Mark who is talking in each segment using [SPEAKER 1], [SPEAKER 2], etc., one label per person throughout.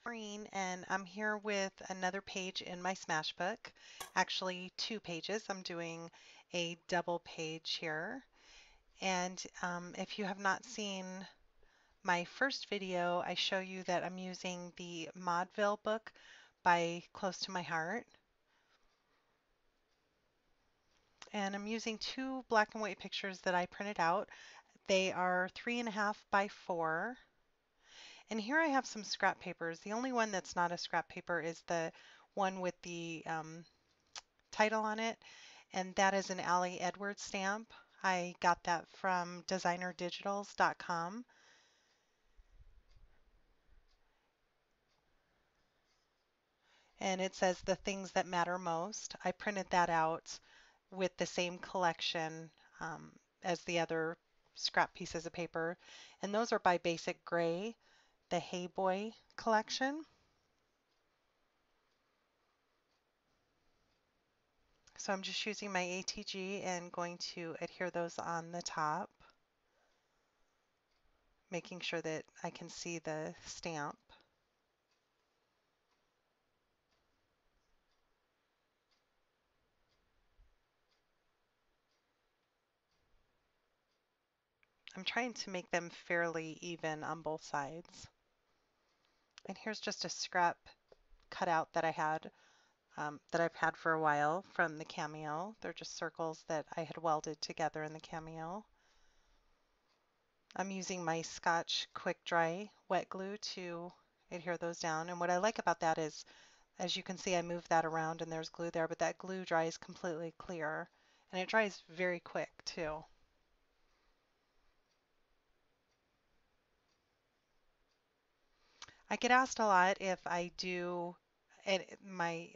[SPEAKER 1] Maureen, and I'm here with another page in my Smashbook. Actually, two pages. I'm doing a double page here. And if you have not seen my first video, I show you that I'm using the Maudeville book by Close to My Heart. And I'm using two black and white pictures that I printed out. They are 3.5 by 4. And here I have some scrap papers. The only one that's not a scrap paper is the one with the title on it, and that is an Allie Edwards stamp. I got that from designerdigitals.com. And it says the things that matter most. I printed that out with the same collection as the other scrap pieces of paper. And those are by Basic Gray, the Hey Boy collection. So I'm just using my ATG and going to adhere those on the top, making sure that I can see the stamp. I'm trying to make them fairly even on both sides. And here's just a scrap cutout that I had, that I've had for a while from the Cameo. They're just circles that I had welded together in the Cameo. I'm using my Scotch Quick Dry wet glue to adhere those down. And what I like about that is, as you can see, I moved that around and there's glue there, but that glue dries completely clear. And it dries very quick too. I get asked a lot if I do my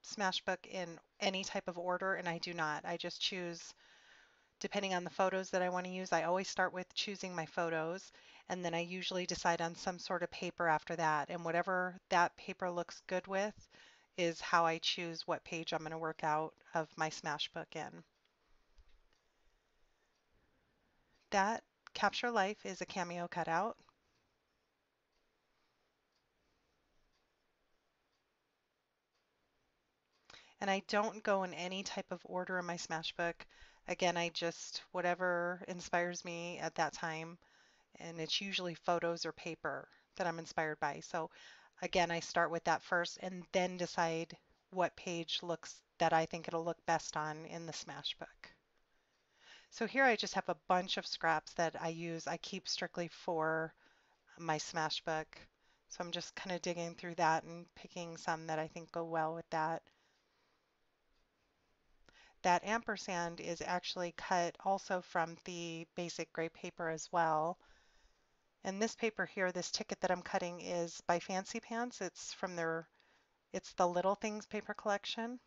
[SPEAKER 1] Smashbook in any type of order, and I do not. I just choose depending on the photos that I want to use. I always start with choosing my photos, and then I usually decide on some sort of paper after that. And whatever that paper looks good with is how I choose what page I'm going to work out of my Smashbook in. That Capture Life is a Cameo cutout. And I don't go in any type of order in my Smashbook. Again, I just, whatever inspires me at that time, and it's usually photos or paper that I'm inspired by. So again, I start with that first and then decide what page looks that I think it'll look best on in the Smashbook. So here I just have a bunch of scraps that I use. I keep strictly for my Smashbook. So I'm just kind of digging through that and picking some that I think go well with that. That ampersand is actually cut also from the basic gray paper as well. And this paper here, this ticket that I'm cutting is by Fancy Pants. It's from it's the Little Things paper collection.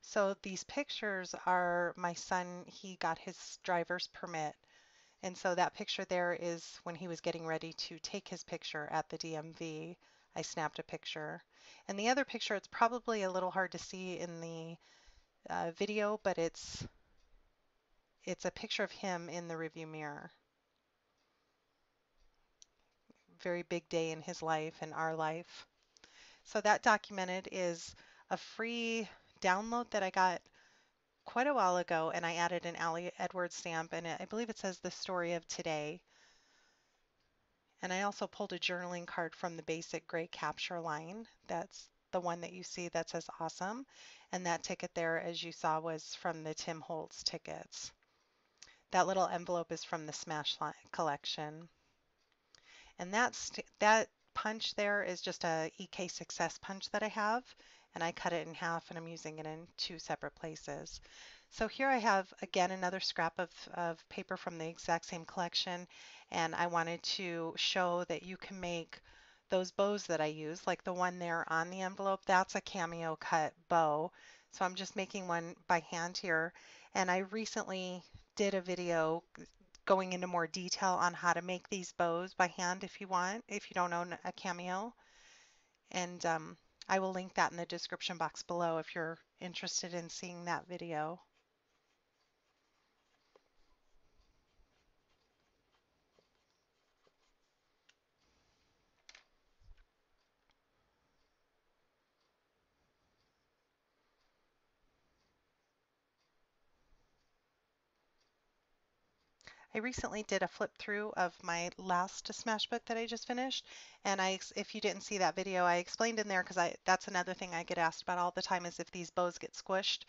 [SPEAKER 1] So these pictures are my son, he got his driver's permit. And so that picture there is when he was getting ready to take his picture at the DMV. I snapped a picture. And the other picture, it's probably a little hard to see in the video, but it's a picture of him in the review mirror. Very big day in his life and our life. So that documented is a free download that I got quite a while ago, and I added an Allie Edwards stamp, and I believe it says the story of today. And I also pulled a journaling card from the basic gray capture line. That's the one that you see that says awesome. And that ticket there, as you saw, was from the Tim Holtz tickets. That little envelope is from the Smash collection. And that punch there is just a EK Success punch that I have, and I cut it in half and I'm using it in two separate places. So here I have again another scrap of paper from the exact same collection, and I wanted to show that you can make those bows that I use, like the one there on the envelope, that's a Cameo cut bow. So I'm just making one by hand here, and I recently did a video going into more detail on how to make these bows by hand if you want, if you don't own a Cameo. And I will link that in the description box below if you're interested in seeing that video. I recently did a flip through of my last Smash book that I just finished, and if you didn't see that video, I explained in there because that's another thing I get asked about all the time is if these bows get squished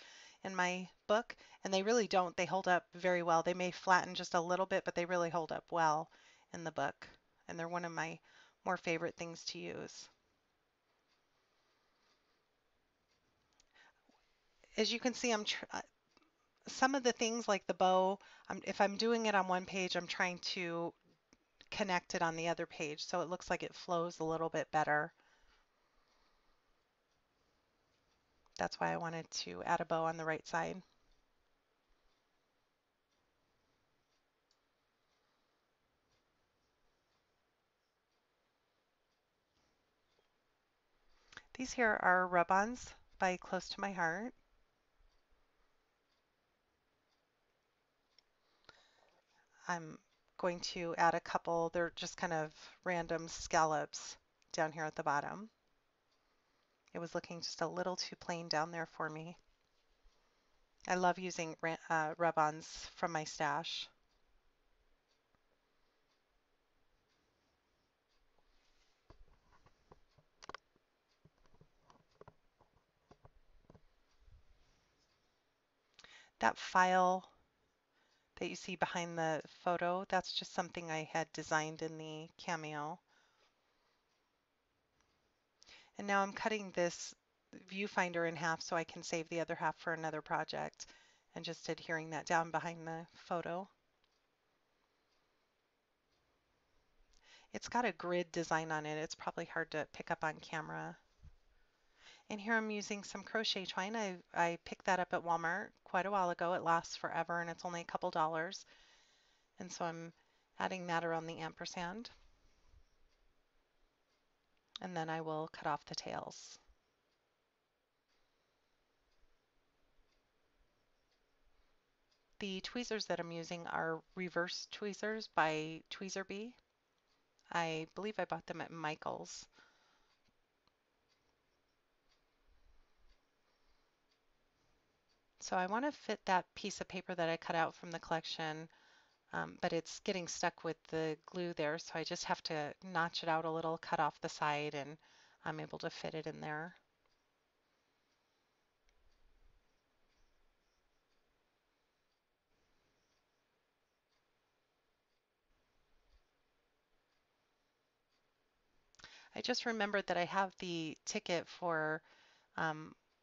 [SPEAKER 1] in my book, and they really don't. They hold up very well. They may flatten just a little bit, but they really hold up well in the book, and they're one of my more favorite things to use. As you can see, some of the things like the bow, if I'm doing it on one page, I'm trying to connect it on the other page so it looks like it flows a little bit better. That's why I wanted to add a bow on the right side. These here are rub-ons by Close to My Heart. I'm going to add a couple, they're just kind of random scallops down here at the bottom. It was looking just a little too plain down there for me. I love using rub-ons from my stash. That file that you see behind the photo, that's just something I had designed in the Cameo. And now I'm cutting this viewfinder in half so I can save the other half for another project and just adhering that down behind the photo. It's got a grid design on it. It's probably hard to pick up on camera. And here I'm using some crochet twine. I picked that up at Walmart quite a while ago. It lasts forever and it's only a couple dollars. And so I'm adding that around the ampersand. And then I will cut off the tails. The tweezers that I'm using are reverse tweezers by Tweezerbee. I believe I bought them at Michael's. So I want to fit that piece of paper that I cut out from the collection, but it's getting stuck with the glue there, so I just have to notch it out a little, cut off the side, and I'm able to fit it in there. I just remembered that I have the ticket for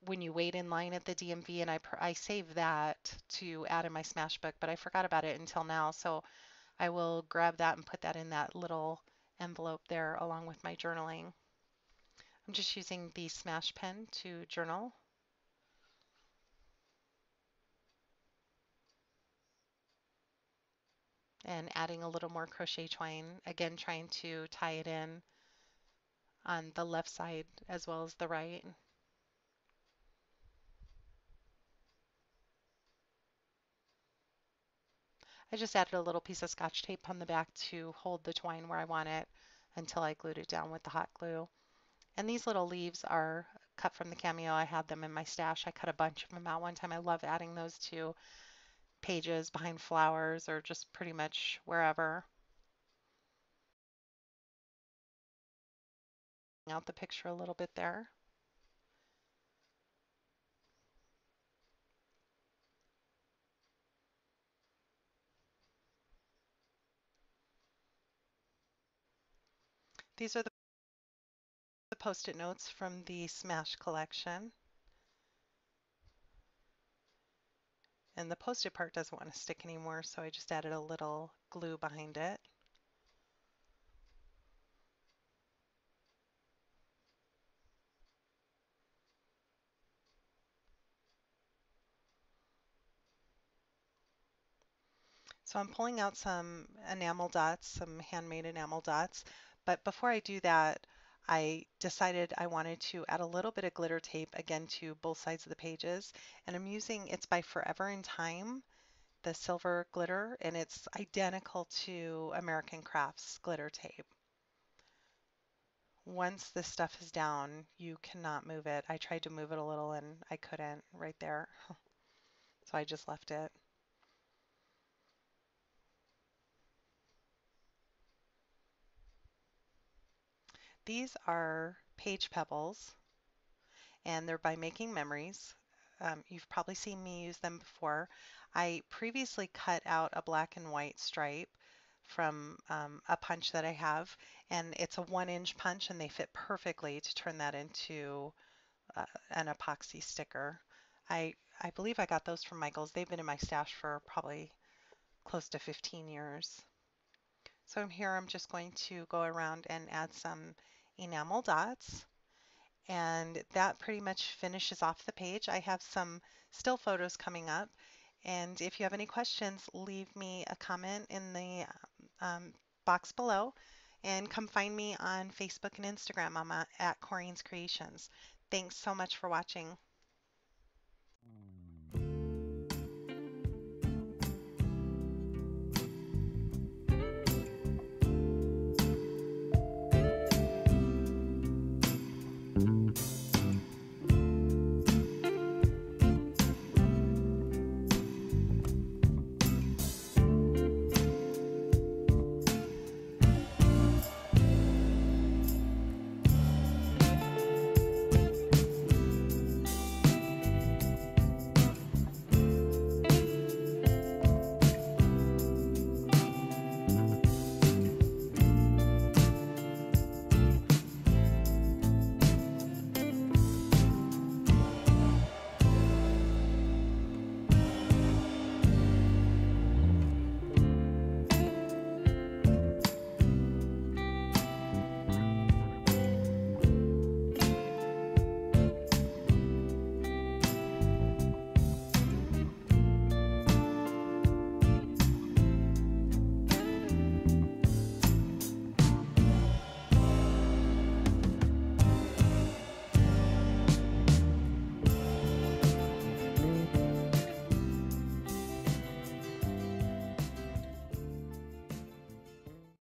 [SPEAKER 1] when you wait in line at the DMV, and I saved that to add in my Smash book, but I forgot about it until now, so I will grab that and put that in that little envelope there along with my journaling. I'm just using the Smash pen to journal. And adding a little more crochet twine, again trying to tie it in on the left side as well as the right. I just added a little piece of Scotch tape on the back to hold the twine where I want it until I glued it down with the hot glue. And these little leaves are cut from the Cameo. I had them in my stash. I cut a bunch of them out one time. I love adding those to pages behind flowers or just pretty much wherever. Out the picture a little bit there. These are the Post-it notes from the Smash collection. And the Post-it part doesn't want to stick anymore, so I just added a little glue behind it. So I'm pulling out some enamel dots, some handmade enamel dots. But before I do that, I decided I wanted to add a little bit of glitter tape again to both sides of the pages, and I'm using, it's by Forever in Time, the silver glitter, and it's identical to American Crafts glitter tape. Once this stuff is down, you cannot move it. I tried to move it a little and I couldn't right there, so I just left it. These are page pebbles, and they're by Making Memories. You've probably seen me use them before. I previously cut out a black and white stripe from a punch that I have, and it's a 1-inch punch, and they fit perfectly to turn that into an epoxy sticker. I I believe I got those from Michael's. They've been in my stash for probably close to 15 years. So here I'm just going to go around and add some enamel dots. And that pretty much finishes off the page. I have some still photos coming up. And if you have any questions, leave me a comment in the box below. And come find me on Facebook and Instagram. I'm at Corenescreations. Thanks so much for watching.